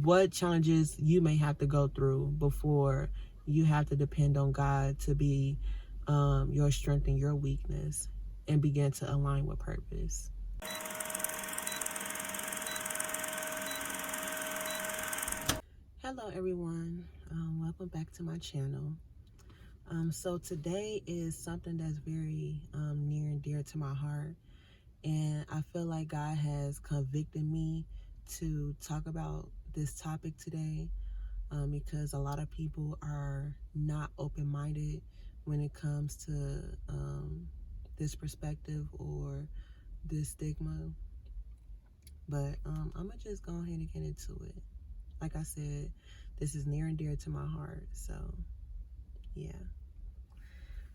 what challenges you may have to go through before you have to depend on God to be your strength and your weakness, and begin to align with purpose. Hello, everyone. Welcome back to my channel. So today is something that's very near and dear to my heart, and I feel like God has convicted me to talk about this topic today, because a lot of people are not open-minded when it comes to this perspective or this stigma. But I'm gonna just go ahead and get into it. Like I said, this is near and dear to my heart. So yeah.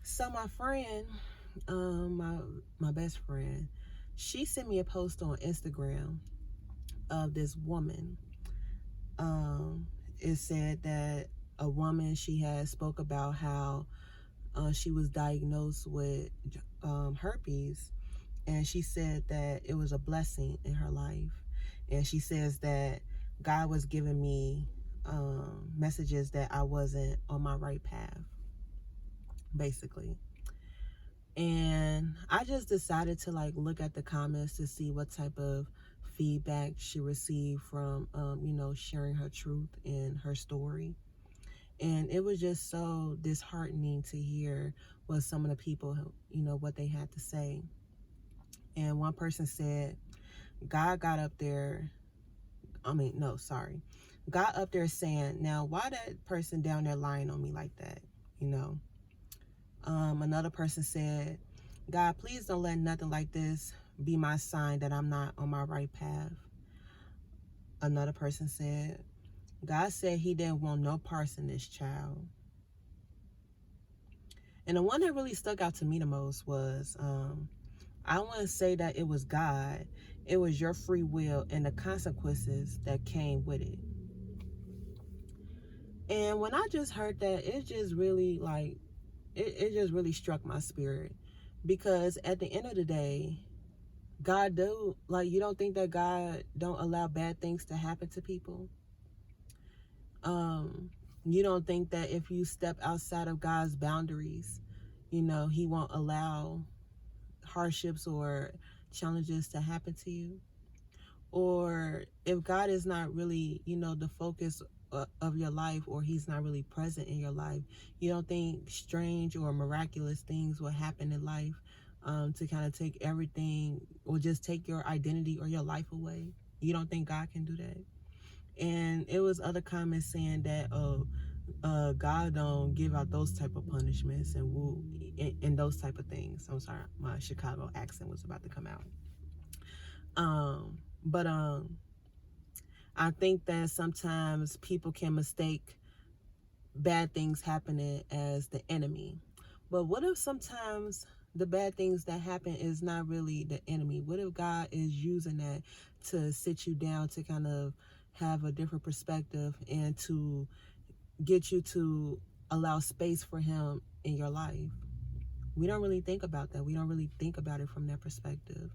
So my friend, my best friend, she sent me a post on Instagram of this woman. It said that a woman, she had spoke about how she was diagnosed with herpes, and she said that it was a blessing in her life. And she says that God was giving me messages that I wasn't on my right path, basically. And I just decided to like look at the comments to see what type of feedback she received from sharing her truth and her story. And it was just so disheartening to hear what some of the people, what they had to say. And one person said, God got up there, got up there saying, now why that person down there lying on me like that, you know? Another person said, God, please don't let nothing like this be my sign that I'm not on my right path. Another person said, God said he didn't want no parts in this child. And the one that really stuck out to me the most was, I want to say that it was God. It was your free will and the consequences that came with it. And when I just heard that, it just really it just really struck my spirit. Because at the end of the day, you don't think that God don't allow bad things to happen to people? You don't think that if you step outside of God's boundaries, he won't allow hardships or challenges to happen to you? Or if God is not really, the focus of your life, or he's not really present in your life, you don't think strange or miraculous things will happen in life to kind of take everything, or just take your identity or your life away? You don't think God can do that? And it was other comments saying that, God don't give out those type of punishments and those type of things. I'm sorry, my Chicago accent was about to come out. But I think that sometimes people can mistake bad things happening as the enemy. But what if sometimes the bad things that happen is not really the enemy? What if God is using that to sit you down, to kind of have a different perspective, and to get you to allow space for him in your life? We don't really think about that. We don't really think about it from that perspective.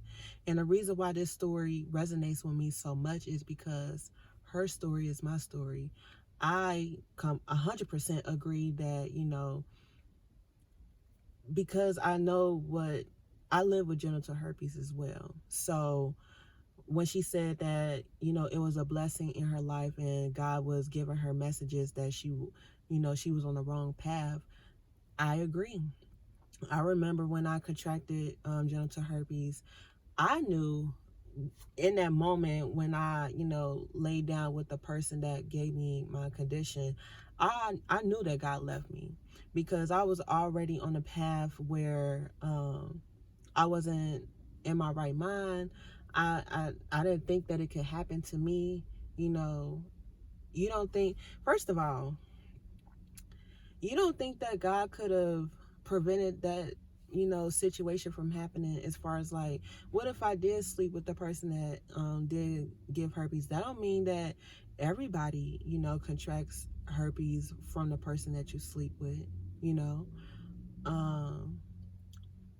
And the reason why this story resonates with me so much is because her story is my story. I come 100% agree that, because I know what I live with genital herpes as well. So when she said that, it was a blessing in her life and God was giving her messages that she was on the wrong path, I agree. I remember when I contracted genital herpes, I knew in that moment when I, laid down with the person that gave me my condition, I knew that God left me, because I was already on a path where I wasn't in my right mind. I didn't think that it could happen to me. You don't think, first of all, you don't think that God could have prevented that, situation from happening? As far as like, what if I did sleep with the person that did give herpes? That don't mean that everybody, contracts herpes from the person that you sleep with, you know. Um,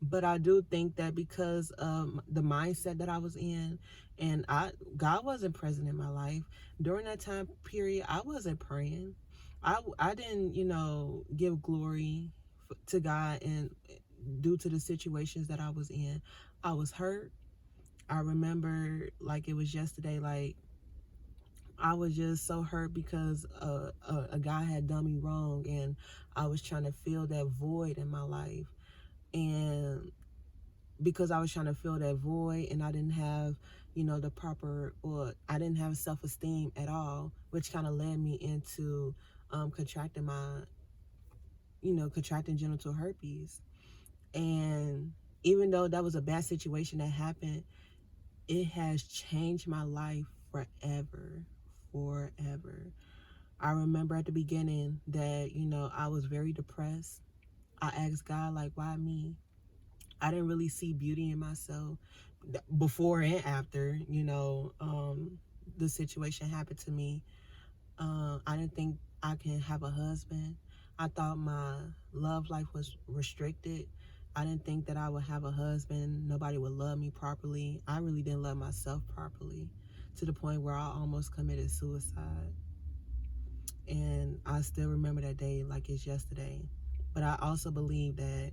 But I do think that because of the mindset that I was in, and God wasn't present in my life during that time period, I wasn't praying. I didn't, give glory to God, and due to the situations that I was in, I was hurt. I remember like it was yesterday, like I was just so hurt because a guy had done me wrong, and I was trying to fill that void in my life. And because I was trying to fill that void, and I didn't have, the proper, or I didn't have self-esteem at all, which kind of led me into contracting contracting genital herpes. And even though that was a bad situation that happened, it has changed my life forever, forever. I remember at the beginning that, I was very depressed. I asked God, like, why me? I didn't really see beauty in myself before and after, the situation happened to me. I didn't think I can have a husband. I thought my love life was restricted. I didn't think that I would have a husband. Nobody would love me properly. I really didn't love myself properly, to the point where I almost committed suicide. And I still remember that day like it's yesterday. But I also believe that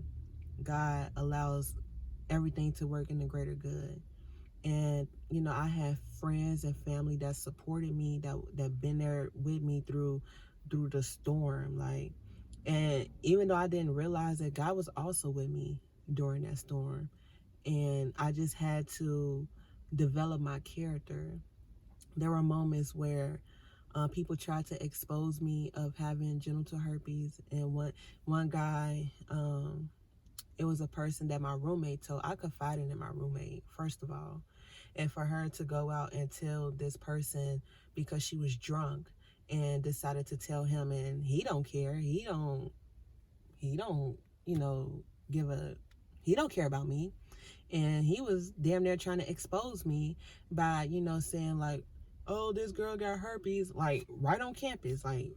God allows everything to work in the greater good. And I have friends and family that supported me, that been there with me through the storm, like. And even though I didn't realize that, God was also with me during that storm, and I just had to develop my character. There were moments where people tried to expose me of having genital herpes, and one guy, it was a person that my roommate told. I confided in my roommate, first of all, and for her to go out and tell this person because she was drunk, and decided to tell him, and he don't care. He don't you know give a he don't care about me. And he was damn near trying to expose me by, saying like, oh, this girl got herpes, like right on campus, like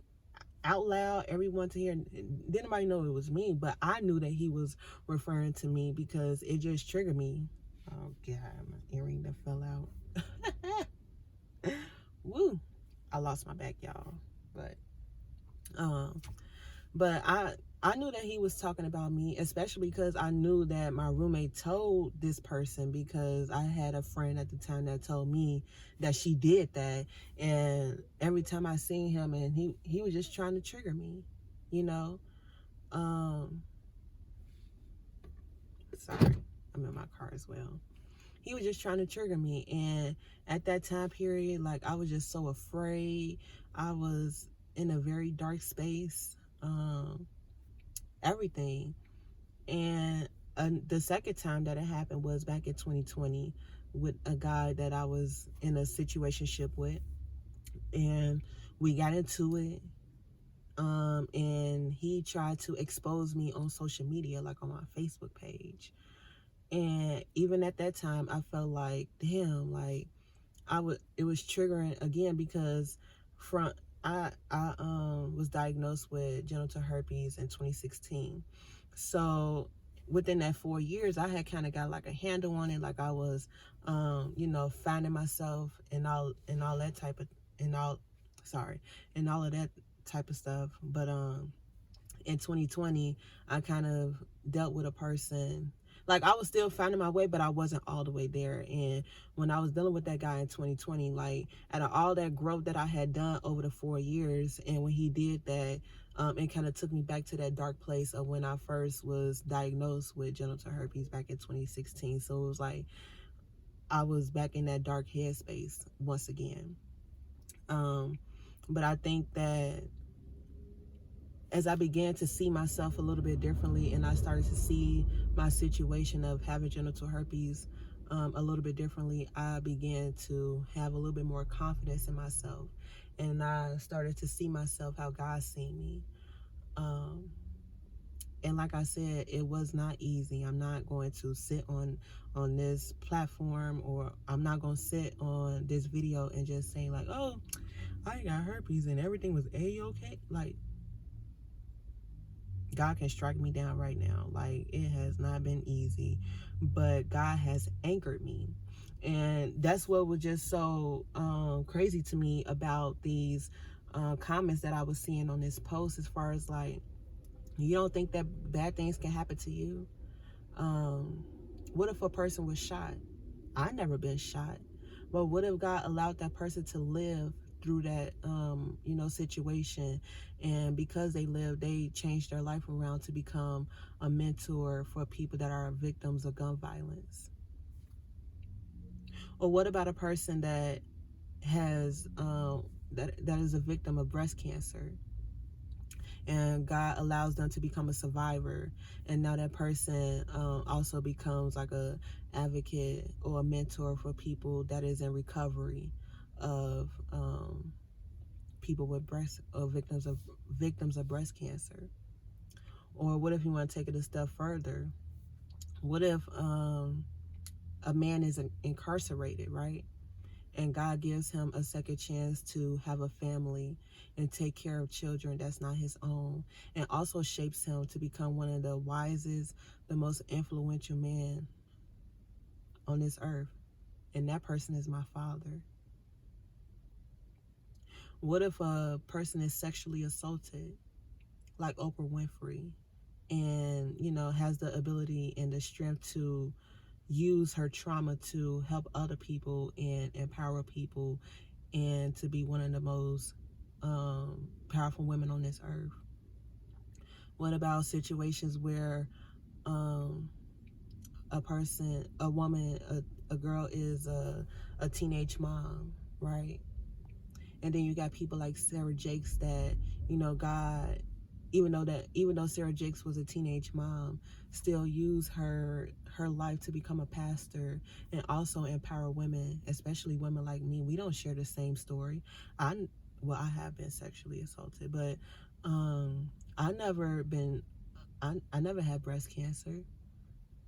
out loud, everyone to hear. Didn't nobody know it was me, but I knew that he was referring to me because it just triggered me. Oh God, my earring that fell out. Woo! I lost my back, y'all. But um, but I knew that he was talking about me, especially because I knew that my roommate told this person, because I had a friend at the time that told me that she did that. And every time I seen him, and he was just trying to trigger me, you know. Um, sorry, I'm in my car as well. He was just trying to trigger me, and at that time period, like, I was just so afraid. I was in a very dark space. Everything. And the second time that it happened was back in 2020 with a guy that I was in a situationship with, and we got into it. And he tried to expose me on social media, like on my Facebook page. And even at that time, I felt like, damn, like it was triggering again, because from I was diagnosed with genital herpes in 2016. So within that 4 years, I had kind of got like a handle on it, like I was finding myself, and all that type of and all sorry and all of that type of stuff. But in 2020, I kind of dealt with a person. Like, I was still finding my way, but I wasn't all the way there. And when I was dealing with that guy in 2020, like, out of all that growth that I had done over the 4 years, and when he did that, it kind of took me back to that dark place of when I first was diagnosed with genital herpes back in 2016. So it was like I was back in that dark headspace once again. But I think that as I began to see myself a little bit differently, and I started to see my situation of having genital herpes a little bit differently, I began to have a little bit more confidence in myself. And I started to see myself how God seen me. Um, and like I said, it was not easy. I'm not going to sit on this platform, or I'm not going to sit on this video and just say like, oh, I got herpes and everything was a-okay. Like, God can strike me down right now. Like, it has not been easy, but God has anchored me. And that's what was just so crazy to me about these comments that I was seeing on this post, as far as like, you don't think that bad things can happen to you? Um, what if a person was shot? I never been shot, but what if God allowed that person to live through that situation, and because they lived, they changed their life around to become a mentor for people that are victims of gun violence? Or what about a person that has that is a victim of breast cancer, and God allows them to become a survivor, and now that person also becomes like a advocate or a mentor for people that is in recovery of people with breast, or victims of breast cancer? Or what if you want to take it a step further? What if a man is incarcerated, right? And God gives him a second chance to have a family and take care of children that's not his own, and also shapes him to become one of the wisest, the most influential men on this earth. And that person is my father. What if a person is sexually assaulted, like Oprah Winfrey, and has the ability and the strength to use her trauma to help other people and empower people, and to be one of the most powerful women on this earth? What about situations where um, a woman, a girl is a teenage mom, right? And then you got people like Sarah Jakes that, God, even though Sarah Jakes was a teenage mom, still use her life to become a pastor and also empower women, especially women like me. We don't share the same story. I have been sexually assaulted, but um I never been I never had breast cancer,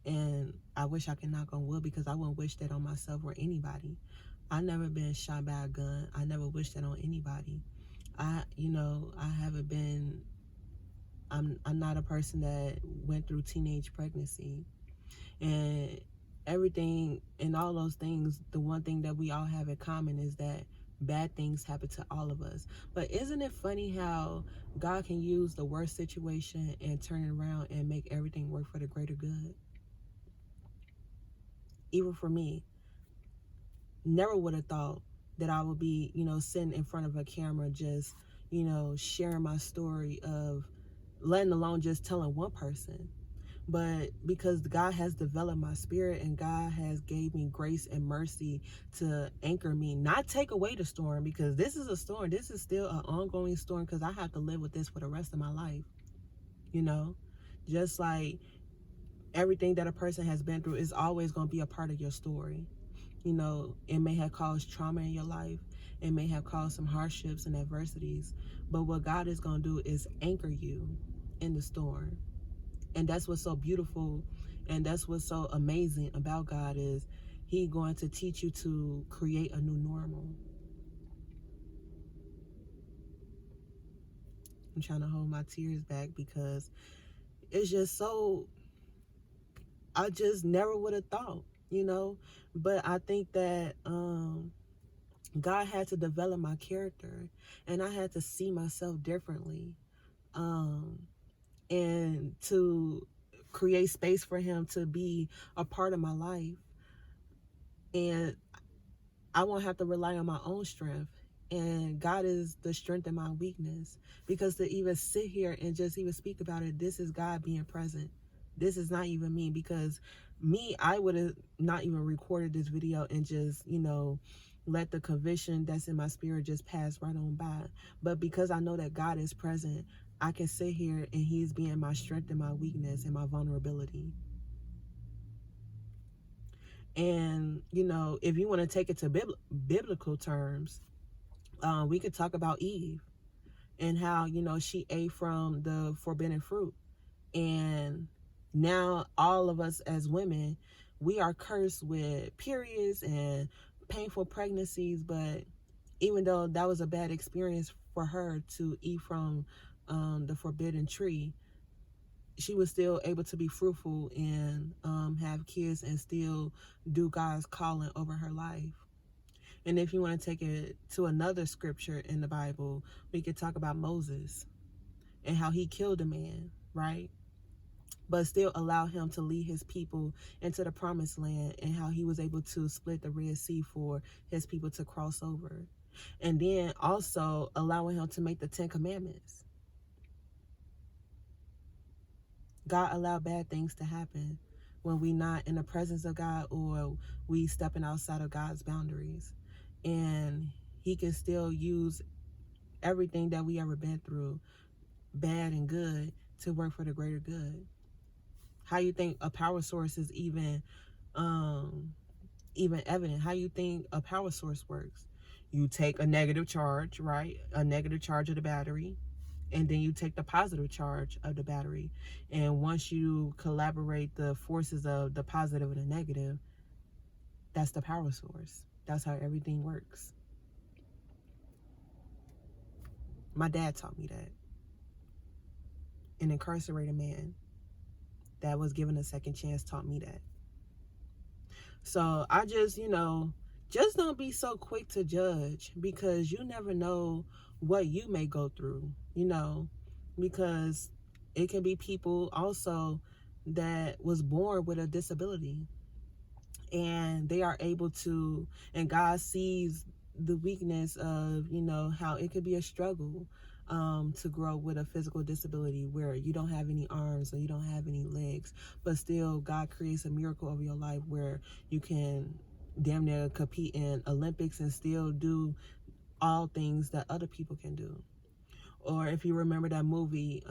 and I wish I could knock on wood, because I wouldn't wish that on myself or anybody. I never been shot by a gun. I never wish that on anybody. I haven't been. I'm not a person that went through teenage pregnancy, and everything and all those things. The one thing that we all have in common is that bad things happen to all of us. But isn't it funny how God can use the worst situation and turn it around and make everything work for the greater good? Even for me, never would have thought that I would be, sitting in front of a camera, just, sharing my story of, letting alone just telling one person. But because God has developed my spirit, and God has gave me grace and mercy to anchor me, not take away the storm, because this is a storm. This is still an ongoing storm, because I have to live with this for the rest of my life. You know, just like everything that a person has been through is always going to be a part of your story. It may have caused trauma in your life. It may have caused some hardships and adversities. But what God is going to do is anchor you in the storm. And that's what's so beautiful, and that's what's so amazing about God, is He going to teach you to create a new normal. I'm trying to hold my tears back, because it's just so, I just never would have thought. But I think that God had to develop my character, and I had to see myself differently, um, and to create space for Him to be a part of my life. And I won't have to rely on my own strength. And God is the strength in my weakness. Because to even sit here and just even speak about it, this is God being present. This is not even me. Because me, I would have not even recorded this video and just, let the conviction that's in my spirit just pass right on by. But because I know that God is present, I can sit here and He's being my strength and my weakness and my vulnerability. And, if you want to take it to biblical terms, we could talk about Eve, and how, she ate from the forbidden fruit. And now all of us as women, we are cursed with periods and painful pregnancies. But even though that was a bad experience for her to eat from the forbidden tree, she was still able to be fruitful and have kids and still do God's calling over her life. And if you want to take it to another scripture in the Bible, we could talk about Moses and how he killed a man, right? But still allow him to lead his people into the promised land, and how he was able to split the Red Sea for his people to cross over. And then also allowing him to make the 10 Commandments. God allowed bad things to happen when we not in the presence of God, or we stepping outside of God's boundaries. And he can still use everything that we ever been through, bad and good, to work for the greater good. How you think a power source is even evident? How you think a power source works? You take a negative charge, right? A negative charge of the battery, and then you take the positive charge of the battery. And once you collaborate the forces of the positive and the negative, that's the power source. That's how everything works. My dad taught me that. An incarcerated man that was given a second chance taught me that. So I just, just don't be so quick to judge, because you never know what you may go through, because it can be people also that was born with a disability, and they are able to, and God sees the weakness of, how it could be a struggle to grow with a physical disability where you don't have any arms or you don't have any legs, but still God creates a miracle over your life where you can damn near compete in Olympics and still do all things that other people can do. Or if you remember that movie,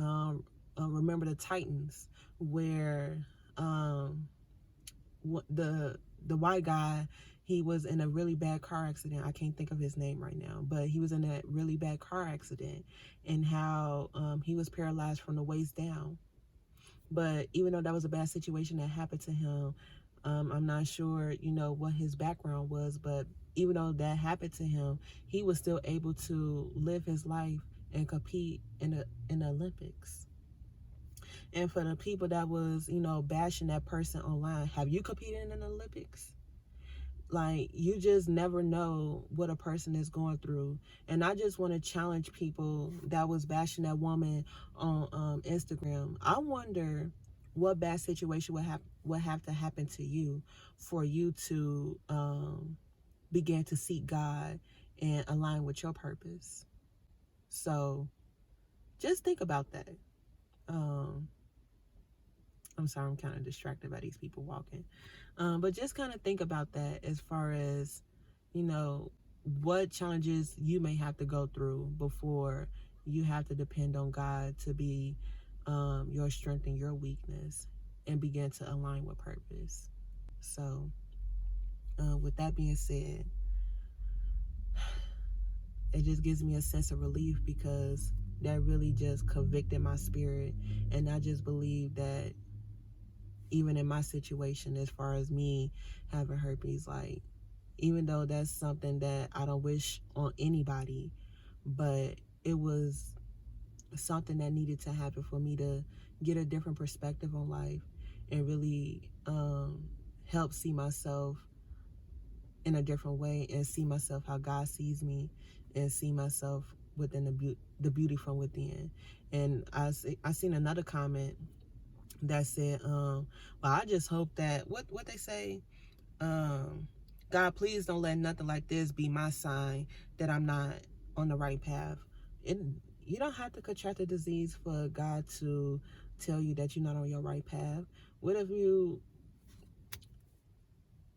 Remember the Titans, where the white guy, he was in a really bad car accident. I can't think of his name right now, but he was in a really bad car accident, and how he was paralyzed from the waist down. But even though that was a bad situation that happened to him, I'm not sure, what his background was, but even though that happened to him, he was still able to live his life and compete in the Olympics. And for the people that was, bashing that person online, have you competed in the Olympics? Like, you just never know what a person is going through. And I just want to challenge people that was bashing that woman on Instagram. I wonder what bad situation would have to happen to you for you to begin to seek God and align with your purpose. So just think about that. I'm sorry, I'm kind of distracted by these people walking. But just kind of think about that as far as, what challenges you may have to go through before you have to depend on God to be your strength and your weakness, and begin to align with purpose. So, with that being said, it just gives me a sense of relief, because that really just convicted my spirit. And I just believe that even in my situation, as far as me having herpes, like, even though that's something that I don't wish on anybody, but it was something that needed to happen for me to get a different perspective on life, and really help see myself in a different way, and see myself how God sees me, and see myself within the beauty from within. And I seen another comment that said, well, I just hope that what they say, God, please don't let nothing like this be my sign that I'm not on the right path. You don't have to contract a disease for God to tell you that you're not on your right path. What if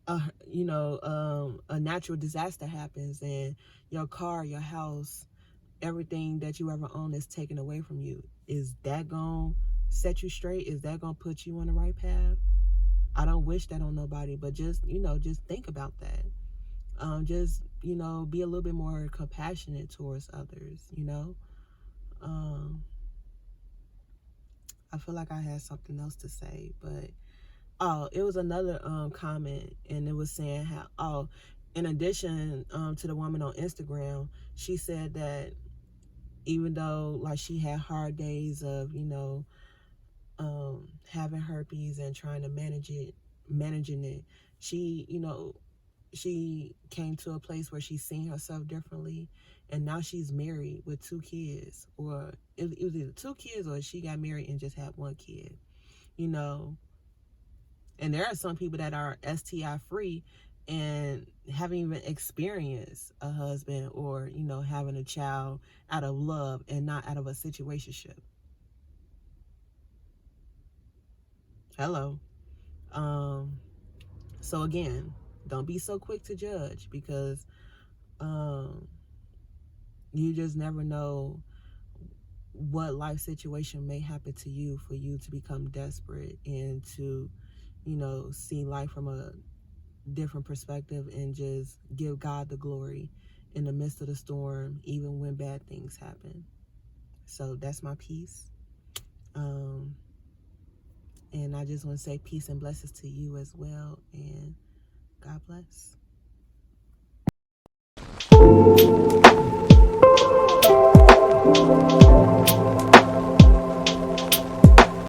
a natural disaster happens, and your car, your house, everything that you ever own is taken away from you? Is that going to set you straight? Is that going to put you on the right path? I don't wish that on nobody, but just think about that. Just, be a little bit more compassionate towards others, I feel like I had something else to say, but it was another comment, and it was saying how, in addition to the woman on Instagram, she said that even though, like, she had hard days of, having herpes and trying to managing it. She, she came to a place where she's seen herself differently, and now she's married with 2 kids, or it was either 2 kids or she got married and just had 1 kid, you know. And there are some people that are STI free and haven't even experienced a husband or, having a child out of love and not out of a situationship. Hello. So again, don't be so quick to judge, because you just never know what life situation may happen to you for you to become desperate and to, see life from a different perspective and just give God the glory in the midst of the storm, even when bad things happen. So that's my piece. And I just want to say peace and blessings to you as well, and God bless.